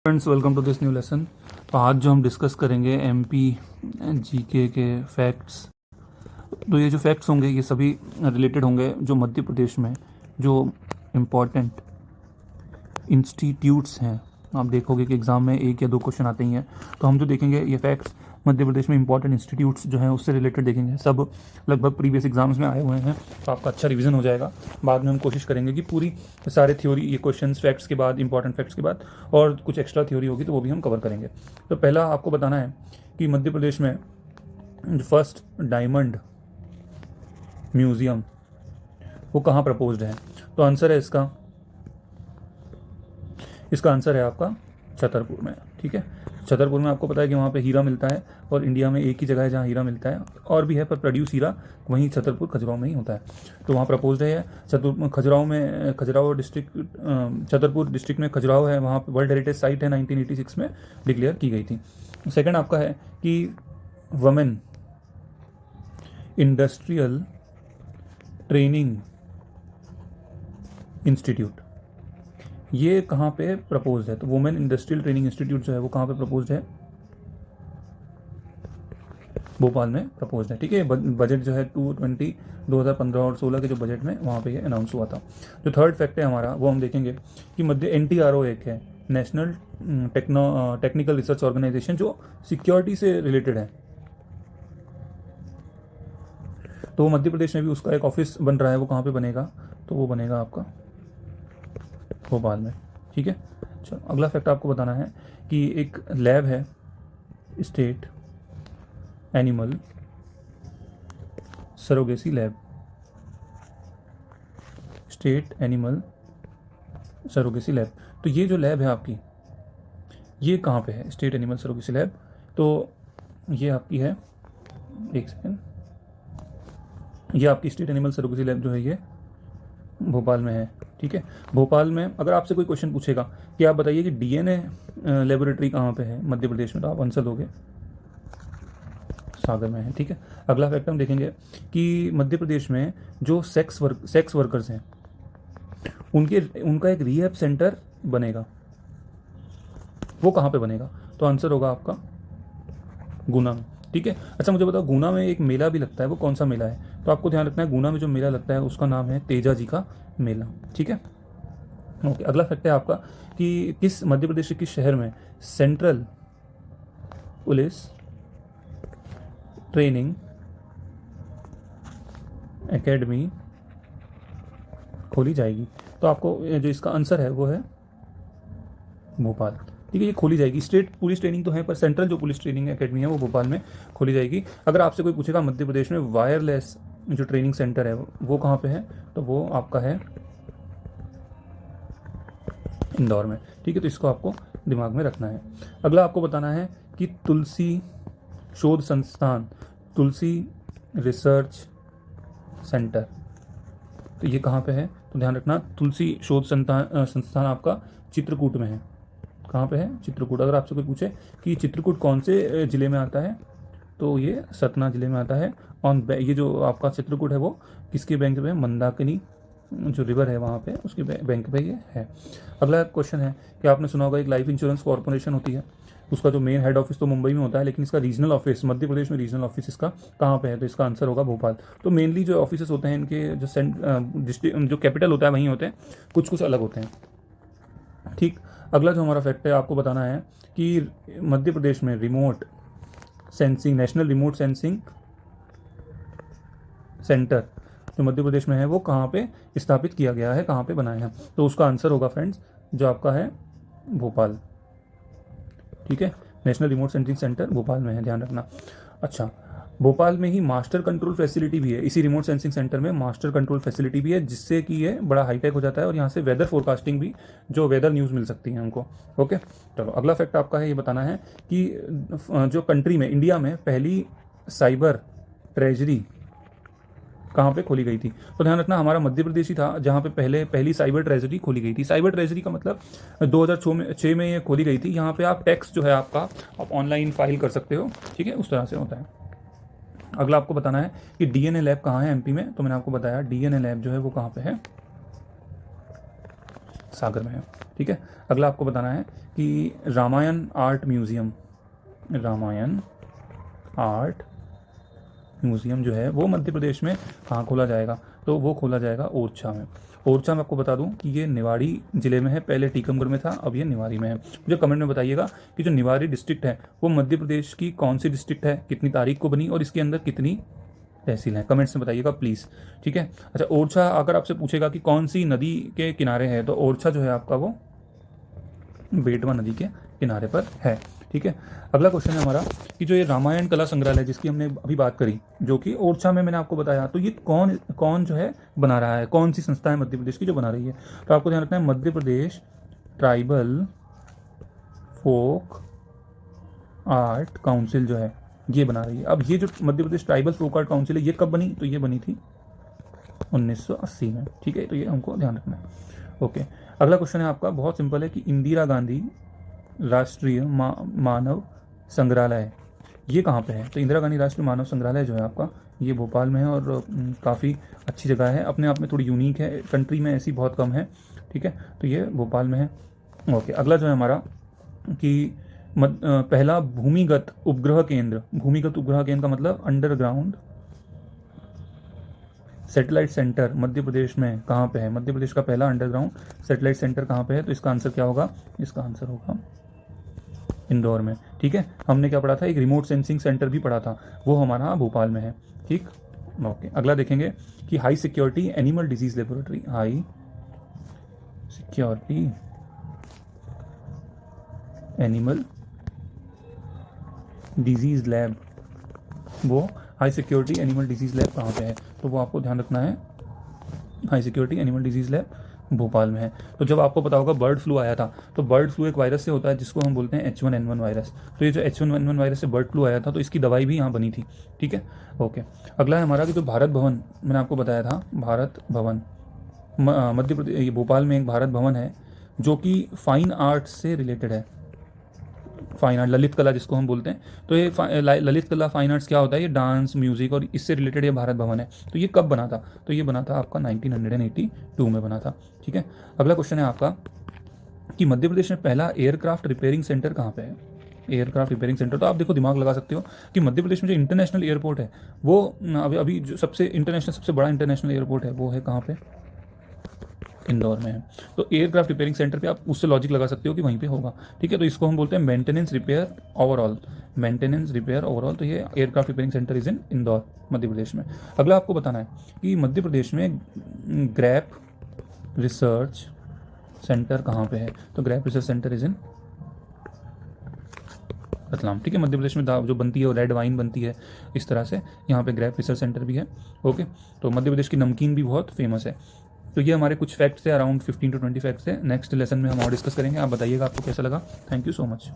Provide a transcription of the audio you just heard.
Friends, welcome to this new lesson. तो आज जो हम डिस्कस करेंगे एमपी जीके के फैक्ट्स। तो ये जो फैक्ट्स होंगे ये सभी रिलेटेड होंगे जो मध्य प्रदेश में जो इम्पॉर्टेंट इंस्टीट्यूट्स हैं। आप देखोगे कि एग्ज़ाम में एक या दो क्वेश्चन आते ही हैं, तो हम जो देखेंगे ये फैक्ट्स मध्य प्रदेश में इंपॉर्टेंट इंस्टीट्यूट्स जो हैं उससे रिलेटेड देखेंगे। सब लगभग प्रीवियस एग्जाम्स में आए हुए हैं, तो आपका अच्छा रिवीजन हो जाएगा। बाद में हम कोशिश करेंगे कि पूरी सारे थ्योरी ये क्वेश्चंस फैक्ट्स के बाद, इंपॉर्टेंट फैक्ट्स के बाद और कुछ एक्स्ट्रा थ्योरी होगी तो वो भी हम कवर करेंगे। तो पहला आपको बताना है कि मध्य प्रदेश में जो फर्स्ट डायमंड म्यूज़ियम वो कहाँ प्रपोज्ड है। तो आंसर है इसका आंसर है आपका छतरपुर में। ठीक है, छतरपुर में आपको पता है कि वहाँ पे हीरा मिलता है और इंडिया में एक ही जगह है जहाँ हीरा मिलता है, और भी है पर प्रोड्यूस हीरा वहीं छतरपुर खजुराहो में ही होता है। तो वहाँ प्रपोज्ड है खजुराहो में, खजुराहो डिस्ट्रिक्ट, छतरपुर डिस्ट्रिक्ट में खजुराहो है, वहाँ पे वर्ल्ड हेरिटेज साइट है, 1986 में डिक्लेयर की गई थी। सेकेंड आपका है कि वुमेन इंडस्ट्रियल ट्रेनिंग इंस्टीट्यूट ये कहाँ पे प्रपोज्ड है। तो वुमेन इंडस्ट्रियल ट्रेनिंग इंस्टीट्यूट जो है वो कहाँ पे प्रपोज्ड है, भोपाल में प्रपोज्ड है। ठीक है, बजट जो है 2015 और 16 के जो बजट में वहाँ पे ये अनाउंस हुआ था। जो थर्ड फैक्ट है हमारा वो हम देखेंगे कि मध्य NTRO एक है, नेशनल टेक्निकल रिसर्च ऑर्गेनाइजेशन, जो सिक्योरिटी से रिलेटेड है। तो मध्य प्रदेश में भी उसका एक ऑफिस बन रहा है, वो कहाँ पे बनेगा, तो वो बनेगा आपका भोपाल में। ठीक है, चलो अगला फैक्ट आपको बताना है कि एक लैब है, state animal surrogacy lab, state animal surrogacy lab. तो ये जो लैब है आपकी ये कहाँ पे है, स्टेट एनिमल सरोगेसी लैब। तो ये आपकी है, एक सेकेंड, ये आपकी स्टेट एनिमल सरोगेसी लैब जो है ये भोपाल में है। ठीक है, भोपाल में अगर आपसे कोई क्वेश्चन पूछेगा कि आप बताइए कि DNA लेबोरेटरी कहाँ पे है मध्य प्रदेश में, तो आप आंसर दोगे सागर में है। ठीक है, अगला फैक्ट हम देखेंगे कि मध्य प्रदेश में जो सेक्स वर्कर्स हैं उनका एक रिहैब सेंटर बनेगा, वो कहाँ पे बनेगा, तो आंसर होगा आपका गुना में। ठीक है, अच्छा मुझे बताओ, गुना में एक मेला भी लगता है, वो कौन सा मेला है, तो आपको ध्यान रखना है गुना में जो मेला लगता है उसका नाम है तेजा जी का मेला। ठीक है, ओके। अगला फैक्ट है आपका कि किस मध्य प्रदेश के किस शहर में सेंट्रल पुलिस ट्रेनिंग एकेडमी खोली जाएगी, तो आपको जो इसका आंसर है वो है भोपाल। ठीक है, ये खोली जाएगी। स्टेट पुलिस ट्रेनिंग तो है पर सेंट्रल जो पुलिस ट्रेनिंग एकेडमी है वो भोपाल में खोली जाएगी। अगर आपसे कोई पूछेगा मध्य प्रदेश में वायरलेस जो ट्रेनिंग सेंटर है वो कहाँ पे है, तो वो आपका है इंदौर में। ठीक है, तो इसको आपको दिमाग में रखना है। अगला आपको बताना है कि तुलसी शोध संस्थान, तुलसी रिसर्च सेंटर, तो ये कहाँ पे है, तो ध्यान रखना तुलसी शोध संस्थान आपका चित्रकूट में है। कहाँ पे है, चित्रकूट। अगर आपसे कोई पूछे कि चित्रकूट कौन से ज़िले में आता है, तो ये सतना ज़िले में आता है। ये जो आपका चित्रकूट है वो किसके बैंक पे, मंदाकिनी जो रिवर है वहाँ पे उसके बैंक पे ये है। अगला क्वेश्चन है कि आपने सुना होगा एक लाइफ इंश्योरेंस कॉर्पोरेशन होती है, उसका जो मेन हेड ऑफिस तो मुंबई में होता है, लेकिन इसका रीजनल ऑफिस मध्य प्रदेश में, रीजनल ऑफिस इसका कहाँ पे है, तो इसका आंसर होगा भोपाल। तो मेनली जो ऑफिस होते हैं इनके जो कैपिटल होता है वहीं होते हैं, कुछ कुछ अलग होते हैं। ठीक, अगला जो हमारा फैक्ट है आपको बताना है कि मध्य प्रदेश में remote sensing, national remote sensing centre जो मध्य प्रदेश में है वो कहाँ पे स्थापित किया गया है, कहाँ पे बनाया है, तो उसका आंसर होगा फ्रेंड्स जो आपका है भोपाल। ठीक है, national remote sensing centre Bhopal में है, ध्यान रखना। अच्छा, भोपाल में ही मास्टर कंट्रोल फैसिलिटी भी है, इसी रिमोट सेंसिंग सेंटर में मास्टर कंट्रोल फैसिलिटी भी है, जिससे कि ये बड़ा हाईटेक हो जाता है और यहाँ से वेदर फोरकास्टिंग भी, जो वेदर न्यूज़ मिल सकती है हमको। ओके, चलो अगला फैक्ट आपका है ये बताना है कि जो कंट्री में, इंडिया में पहली साइबर ट्रेजरी कहाँ पे खोली गई थी, तो ध्यान रखना हमारा मध्य प्रदेश ही था जहाँ पे पहली साइबर ट्रेजरी खोली गई थी। साइबर ट्रेजरी का मतलब 2006 में ये खोली गई थी। यहाँ पे आप टैक्स जो है आपका आप ऑनलाइन फाइल कर सकते हो। ठीक है, उस तरह से होता है। अगला आपको बताना है कि DNA लैब कहाँ है MP में, तो मैंने आपको बताया DNA लैब जो है वो कहाँ पे है, सागर में है। ठीक है, अगला आपको बताना है कि Ramayana Art Museum, Ramayana Art Museum जो है वो मध्य प्रदेश में कहाँ खोला जाएगा, तो वो खोला जाएगा ओरछा में। ओरछा में आपको बता दूं कि ये निवाड़ी जिले में है, पहले टीकमगढ़ में था, अब ये निवाड़ी में है। मुझे कमेंट में बताइएगा कि जो निवाड़ी डिस्ट्रिक्ट है वो मध्य प्रदेश की कौन सी डिस्ट्रिक्ट है, कितनी तारीख को बनी और इसके अंदर कितनी तहसील है, कमेंट्स में बताइएगा प्लीज़। ठीक है, अच्छा ओरछा अगर आपसे पूछेगा कि कौन सी नदी के किनारे है, तो ओरछा जो है आपका वो बेटवा नदी के किनारे पर है। ठीक है, अगला क्वेश्चन है हमारा कि जो ये रामायण कला संग्रहालय जिसकी हमने अभी बात करी, जो कि ओरछा में मैंने आपको बताया, तो ये कौन कौन जो है बना रहा है, कौन सी संस्था है मध्य प्रदेश की जो बना रही है, तो आपको ध्यान रखना है Madhya Pradesh tribal folk art council जो है ये बना रही है। अब ये जो Madhya Pradesh tribal folk art council है ये कब बनी, तो ये बनी थी 1980 में। ठीक है, तो ये हमको ध्यान रखना है। ओके, अगला क्वेश्चन है आपका, बहुत सिंपल है कि इंदिरा गांधी राष्ट्रीय मानव संग्रहालय ये कहाँ पे है, तो इंदिरा गांधी राष्ट्रीय मानव संग्रहालय जो है आपका ये भोपाल में है और काफ़ी अच्छी जगह है, अपने आप में थोड़ी यूनिक है, कंट्री में ऐसी बहुत कम है। ठीक है, तो ये भोपाल में है। ओके, अगला जो है हमारा कि पहला भूमिगत उपग्रह केंद्र, भूमिगत उपग्रह केंद्र का मतलब अंडरग्राउंड सैटेलाइट सेंटर मध्य प्रदेश में कहाँ पे है, मध्य प्रदेश का पहला अंडरग्राउंड सैटेलाइट सेंटर कहाँ पे है, तो इसका आंसर क्या होगा, इसका आंसर होगा इंदौर में। ठीक है, हमने क्या पढ़ा था, एक रिमोट सेंसिंग सेंटर भी पढ़ा था, वो हमारा भोपाल में है। ठीक, ओके, अगला देखेंगे कि high security animal disease laboratory, high security animal disease lab, वो high security animal disease lab कहाँ पे है, तो वो आपको ध्यान रखना है, high security animal disease lab Bhopal में है। तो जब आपको पता होगा बर्ड फ्लू आया था, तो बर्ड फ्लू एक वायरस से होता है जिसको हम बोलते हैं H1N1 वायरस, तो ये जो H1N1 वायरस से बर्ड फ्लू आया था तो इसकी दवाई भी यहाँ बनी थी। ठीक है, ओके, अगला है हमारा कि जो भारत भवन मैंने आपको बताया था, भारत भवन मध्य प्रदेश भोपाल में एक भारत भवन है जो कि फाइन आर्ट से रिलेटेड है, फाइन आर्ट ललित कला जिसको हम बोलते हैं, तो ये ललित कला फाइन आर्ट्स क्या होता है, ये डांस म्यूजिक और इससे रिलेटेड ये भारत भवन है। तो ये कब बना था, तो ये बना था आपका 1982 में बना था। ठीक है, अगला क्वेश्चन है आपका कि मध्य प्रदेश में पहला एयरक्राफ्ट रिपेयरिंग सेंटर कहाँ पे है, एयरक्राफ्ट रिपेयरिंग सेंटर, तो आप देखो दिमाग लगा सकते हो कि मध्य प्रदेश में जो इंटरनेशनल एयरपोर्ट है वो अभी जो सबसे बड़ा इंटरनेशनल एयरपोर्ट है वो है कहाँ पे, इंदौर में है। तो एयरक्राफ्ट रिपेयरिंग सेंटर पे आप उससे लॉजिक लगा सकते हो कि वहीं पे होगा। ठीक है, तो इसको हम बोलते हैं maintenance repair overall, maintenance repair overall, तो ये aircraft repairing centre is in Indore Madhya Pradesh में। अगला आपको बताना है कि मध्य प्रदेश में ग्रैप रिसर्च सेंटर कहाँ पे है, तो ग्रैप रिसर्च सेंटर इज इन रतलाम। ठीक है, मध्य प्रदेश में जो बनती है वो रेड वाइन बनती है, इस तरह से यहाँ पे ग्रैप रिसर्च सेंटर भी है। ओके, तो मध्य प्रदेश की नमकीन भी बहुत फेमस है। तो ये हमारे कुछ फैक्ट्स थे, अराउंड 15 to 20 फैक्ट्स थे। नेक्स्ट लेसन में हम और डिस्कस करेंगे। आप बताइएगा आपको कैसा लगा। Thank you so much.